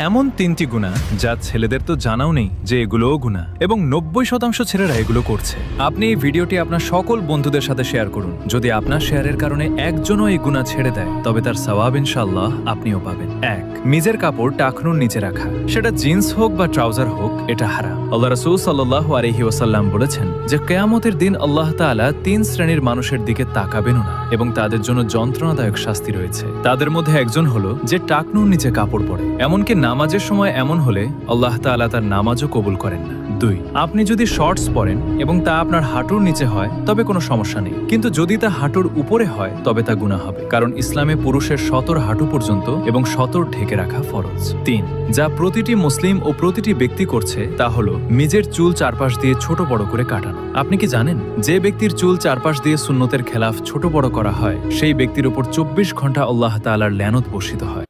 এমন 3টি গুনাহ যা ছেলেদের তো জানাও নেই যে এগুলোও গুনাহ এবং 90% ছেলেরা এগুলো করছে। আপনি এই ভিডিওটি আপনার সকল বন্ধুদের সাথে শেয়ার করুন। যদি আপনার শেয়ারের কারণে একজনও এই গুনাহ ছেড়ে দেয় তবে তার সওয়াব ইনশাআল্লাহ আপনিও পাবেন। 1. নিজের কাপড় টাকনুর নিচে রাখা। সেটা জিন্স হোক বা ট্রাউজার হোক, এটা হারাম। আল্লাহ রাসূল সাল্লাল্লাহু আলাইহি ওয়াসাল্লাম বলেছেন যে কিয়ামতের দিন আল্লাহ তাআলা 3 শ্রেণীর মানুষের দিকে তাকাবেনও না এবং তাদের জন্য যন্ত্রণাদায়ক শাস্তি রয়েছে। তাদের মধ্যে একজন হলো যে টাকনুর নিচে কাপড় পরে, এমনকি নামাজের সময় এমন হলে আল্লাহ তাআলা তার নামাজও কবুল করেন না। 2. আপনি যদি শর্টস পরেন এবং তা আপনার হাঁটুর নিচে হয় তবে কোনো সমস্যা নেই, কিন্তু যদি তা হাঁটুর উপরে হয় তবে তা গুনাহ হবে, কারণ ইসলামে পুরুষের সতর হাঁটু পর্যন্ত এবং সতর ঢেকে রাখা ফরজ। 3. যা প্রতিটি মুসলিম ও প্রতিটি ব্যক্তি করছে তা হলো নিজের চুল চারপাশ দিয়ে ছোট বড় করে কাটানো। আপনি কি জানেন যে ব্যক্তির চুল চারপাশ দিয়ে সুন্নতের খেলাফ ছোট বড় করা হয় সেই ব্যক্তির উপর 24 ঘন্টা আল্লাহ তাআলার লানত বর্ষিত হয়।